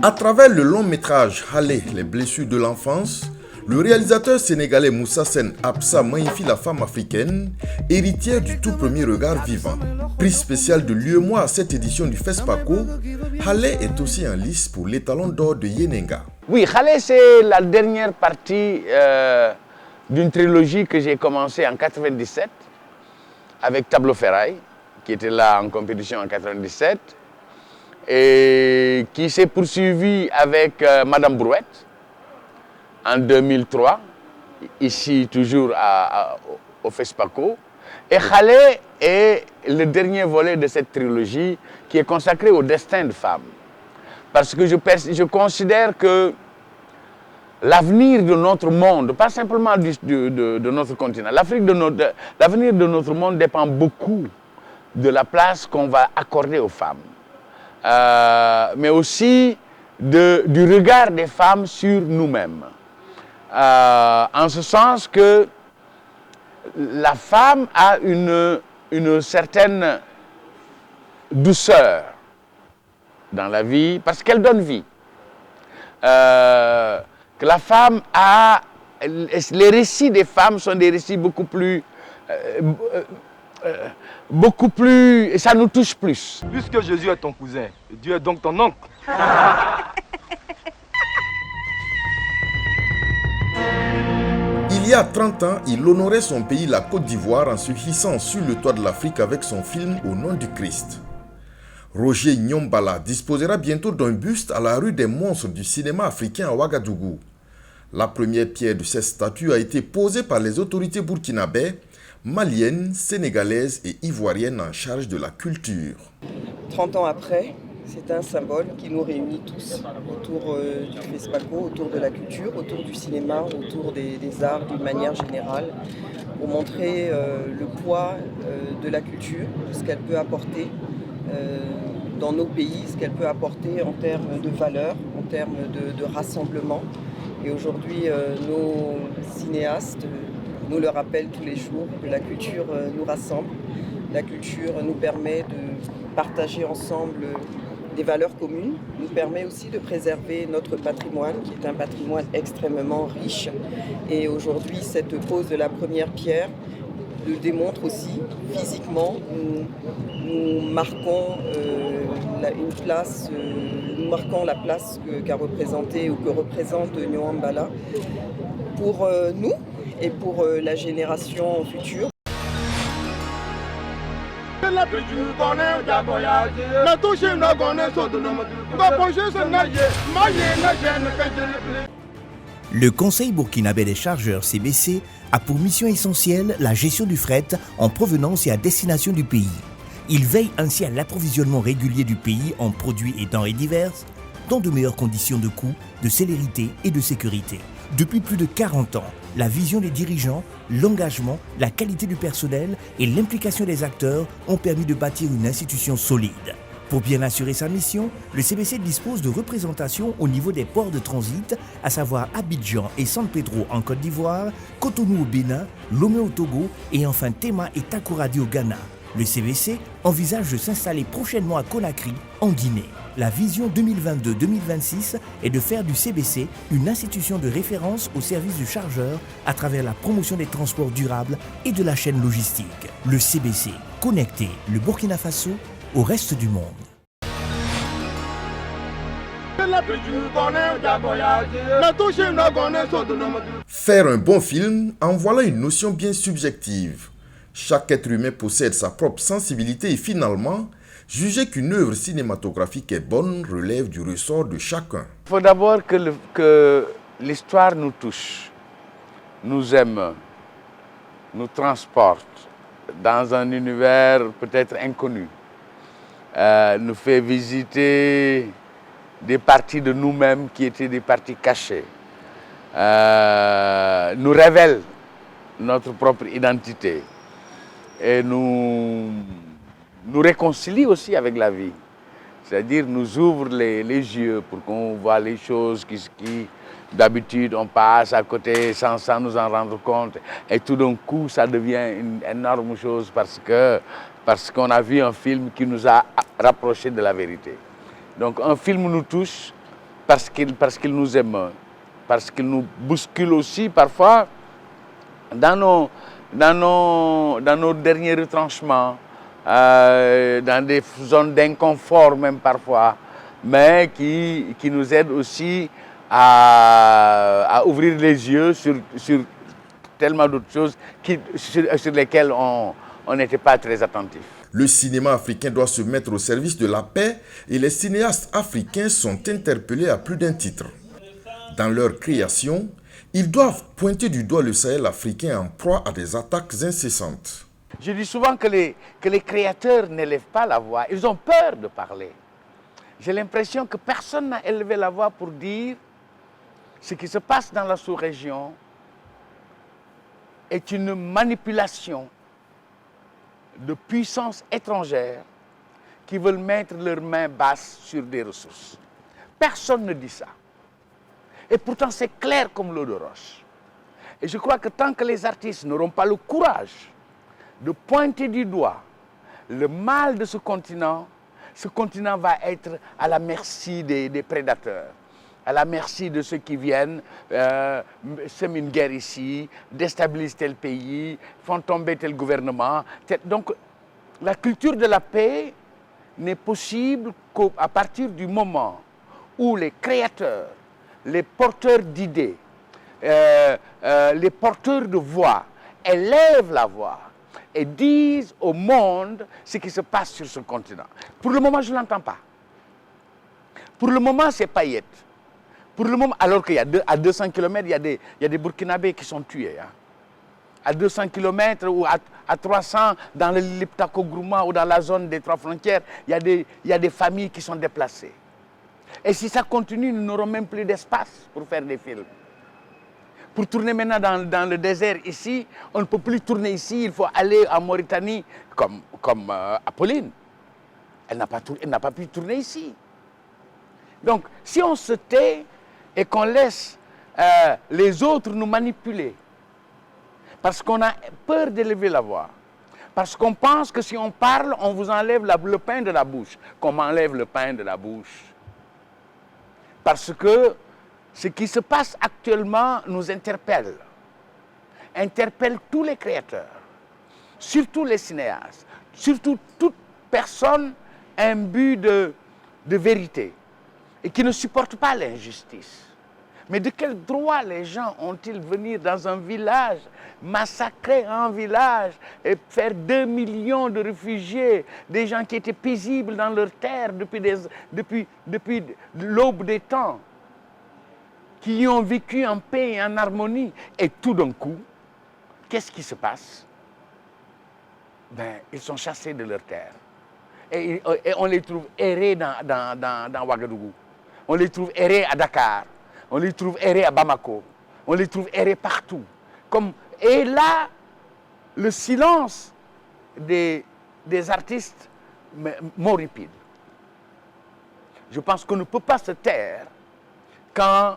À travers le long métrage Halé, les blessures de l'enfance, le réalisateur sénégalais Moussa Sen Absa magnifie la femme africaine, héritière du tout premier regard vivant. Prix spécial de l'UEMOA à cette édition du FESPACO, Halé est aussi en lice pour l'étalon d'or de Yenenga. Oui, Halé, c'est la dernière partie d'une trilogie que j'ai commencée en 97 avec Tableau Ferraille, qui était là en compétition en 97, et qui s'est poursuivie avec Madame Brouette en 2003, ici toujours au FESPACO. Et Halé est le dernier volet de cette trilogie qui est consacré au destin de femmes. Parce que je considère que l'avenir de notre monde, pas simplement de notre continent, l'avenir de notre monde dépend beaucoup de la place qu'on va accorder aux femmes. Mais aussi du regard des femmes sur nous-mêmes. En ce sens que la femme a une certaine douceur dans la vie parce qu'elle donne vie. Que la femme a... Les récits des femmes sont des récits beaucoup plus... et ça nous touche plus. Puisque Jésus est ton cousin, Dieu est donc ton oncle. Il y a 30 ans, il honorait son pays, la Côte d'Ivoire, en se hissant sur le toit de l'Afrique avec son film Au nom du Christ. Roger Nyombala disposera bientôt d'un buste à la rue des monstres du cinéma africain à Ouagadougou. La première pierre de cette statue a été posée par les autorités burkinabè, maliennes, sénégalaises et ivoiriennes en charge de la culture. 30 ans après, c'est un symbole qui nous réunit tous autour du FESPACO, autour de la culture, autour du cinéma, autour des arts d'une manière générale, pour montrer le poids de la culture, ce qu'elle peut apporter dans nos pays, ce qu'elle peut apporter en termes de valeurs, en termes de rassemblement. Et aujourd'hui, nos cinéastes nous le rappellent tous les jours que la culture nous rassemble. La culture nous permet de partager ensemble des valeurs communes, nous permet aussi de préserver notre patrimoine, qui est un patrimoine extrêmement riche. Et aujourd'hui, cette pose de la première pierre le démontre aussi physiquement. Nous marquons la place qu'a représentée ou que représente Nyombala pour nous et pour la génération future. Le Conseil burkinabé des chargeurs CBC a pour mission essentielle la gestion du fret en provenance et à destination du pays. Il veille ainsi à l'approvisionnement régulier du pays en produits et denrées diverses, dans de meilleures conditions de coût, de célérité et de sécurité. Depuis plus de 40 ans, la vision des dirigeants, l'engagement, la qualité du personnel et l'implication des acteurs ont permis de bâtir une institution solide. Pour bien assurer sa mission, le CBC dispose de représentations au niveau des ports de transit, à savoir Abidjan et San Pedro en Côte d'Ivoire, Cotonou au Bénin, Lomé au Togo et enfin Tema et Takoradi au Ghana. Le CBC envisage de s'installer prochainement à Conakry, en Guinée. La vision 2022-2026 est de faire du CBC une institution de référence au service du chargeur à travers la promotion des transports durables et de la chaîne logistique. Le CBC, connecté le Burkina Faso au reste du monde. Faire un bon film, en voilà une notion bien subjective. Chaque être humain possède sa propre sensibilité et finalement, juger qu'une œuvre cinématographique est bonne relève du ressort de chacun. Il faut d'abord que l'histoire nous touche, nous aime, nous transporte dans un univers peut-être inconnu, nous fait visiter des parties de nous-mêmes qui étaient des parties cachées, nous révèle notre propre identité et nous réconcilie aussi avec la vie. C'est-à-dire nous ouvre les yeux pour qu'on voit les choses qui d'habitude on passe à côté sans nous en rendre compte. Et tout d'un coup, ça devient une énorme chose parce qu'on a vu un film qui nous a rapprochés de la vérité. Donc un film nous touche parce qu'il nous émeut, parce qu'il nous bouscule aussi parfois dans nos derniers retranchements, dans des zones d'inconfort même parfois, mais qui nous aident aussi à ouvrir les yeux sur tellement d'autres choses sur lesquelles on n'était pas très attentif. Le cinéma africain doit se mettre au service de la paix et les cinéastes africains sont interpellés à plus d'un titre. Dans leur création, ils doivent pointer du doigt le Sahel africain en proie à des attaques incessantes. Je dis souvent que les créateurs n'élèvent pas la voix, ils ont peur de parler. J'ai l'impression que personne n'a élevé la voix pour dire ce qui se passe dans la sous-région est une manipulation de puissances étrangères qui veulent mettre leurs mains basses sur des ressources. Personne ne dit ça. Et pourtant, c'est clair comme l'eau de roche. Et je crois que tant que les artistes n'auront pas le courage de pointer du doigt le mal de ce continent va être à la merci des prédateurs, à la merci de ceux qui viennent, sèment une guerre ici, déstabilisent tel pays, font tomber tel gouvernement. Donc, la culture de la paix n'est possible qu'à partir du moment où les créateurs, les porteurs d'idées, les porteurs de voix élèvent la voix et disent au monde ce qui se passe sur ce continent. Pour le moment, je ne l'entends pas. Pour le moment, c'est paillettes. Pour le moment, alors qu'il y a à 200 km, il y a des Burkinabés qui sont tués. Hein. À 200 km ou à 300 dans le Liptako-Gourma ou dans la zone des 3 frontières, il y a des familles qui sont déplacées. Et si ça continue, nous n'aurons même plus d'espace pour faire des films. Pour tourner maintenant dans le désert ici, on ne peut plus tourner ici, il faut aller en Mauritanie comme Apolline. Elle n'a pas pu tourner ici. Donc, si on se tait et qu'on laisse les autres nous manipuler, parce qu'on a peur d'élever la voix, parce qu'on pense que si on parle, on vous enlève le pain de la bouche, qu'on m'enlève le pain de la bouche. Parce que ce qui se passe actuellement nous interpelle tous les créateurs, surtout les cinéastes, surtout toute personne imbue de vérité et qui ne supporte pas l'injustice. Mais de quel droit les gens ont-ils venir dans un village, massacrer un village et faire 2 millions de réfugiés, des gens qui étaient paisibles dans leur terre depuis l'aube des temps, qui y ont vécu en paix et en harmonie. Et tout d'un coup, qu'est-ce qui se passe? Ils sont chassés de leur terre. Et on les trouve errer dans Ouagadougou. On les trouve errer à Dakar. On les trouve errer à Bamako. On les trouve errer partout. Et là, le silence des artistes m'horripile. Je pense qu'on ne peut pas se taire quand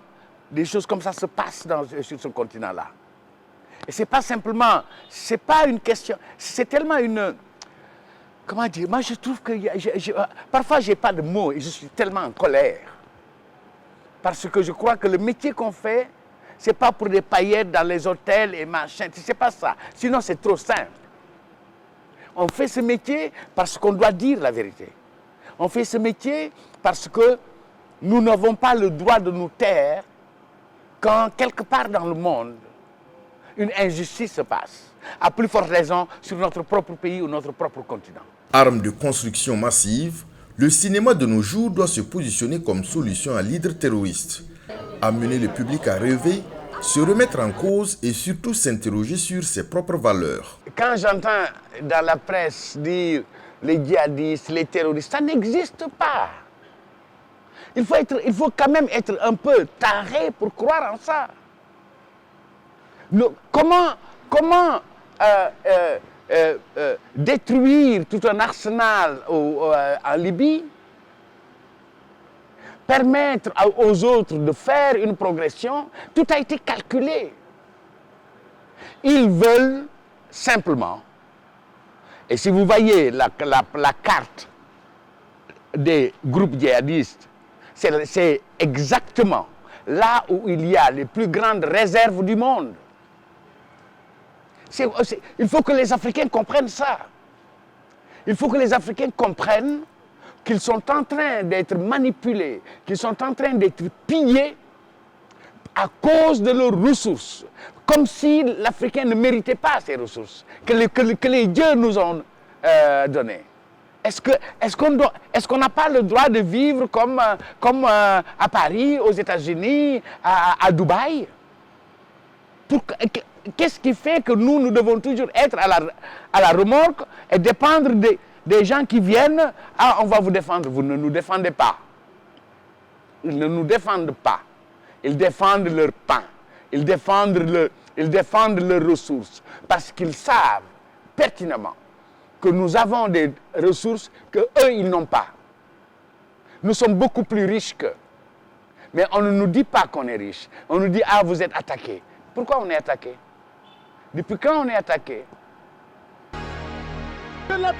des choses comme ça se passent sur ce continent-là. Et c'est pas simplement, c'est pas une question, c'est tellement une... Comment dire? Moi, je trouve que... parfois, je n'ai pas de mots et je suis tellement en colère. Parce que je crois que le métier qu'on fait, ce n'est pas pour des paillettes dans les hôtels et machin. C'est pas ça. Sinon, c'est trop simple. On fait ce métier parce qu'on doit dire la vérité. On fait ce métier parce que nous n'avons pas le droit de nous taire quand, quelque part dans le monde, une injustice se passe. À plus forte raison sur notre propre pays ou notre propre continent. Arme de construction massive, le cinéma de nos jours doit se positionner comme solution à l'hydre terroriste, amener le public à rêver, se remettre en cause et surtout s'interroger sur ses propres valeurs. Quand j'entends dans la presse dire les djihadistes, les terroristes, ça n'existe pas. Il faut quand même être un peu taré pour croire en ça. Comment détruire tout un arsenal en Libye permettre aux autres de faire une progression, tout a été calculé. Ils veulent simplement, et si vous voyez la carte des groupes djihadistes, c'est exactement là où il y a les plus grandes réserves du monde. Il faut que les Africains comprennent ça. Il faut que les Africains comprennent qu'ils sont en train d'être manipulés, qu'ils sont en train d'être pillés à cause de leurs ressources, comme si l'Africain ne méritait pas ces ressources, que les dieux nous ont données. Est-ce qu'on n'a pas le droit de vivre comme à Paris, aux États-Unis, à Dubaï? Qu'est-ce qui fait que nous devons toujours être à la remorque et dépendre des gens qui viennent? Ah, on va vous défendre. Vous ne nous défendez pas. Ils ne nous défendent pas. Ils défendent leur pain. Ils défendent leurs ressources. Parce qu'ils savent pertinemment que nous avons des ressources qu'eux, ils n'ont pas. Nous sommes beaucoup plus riches qu'eux. Mais on ne nous dit pas qu'on est riche. On nous dit, ah, vous êtes attaqués. Pourquoi on est attaqué? Depuis quand on est attaqué? Não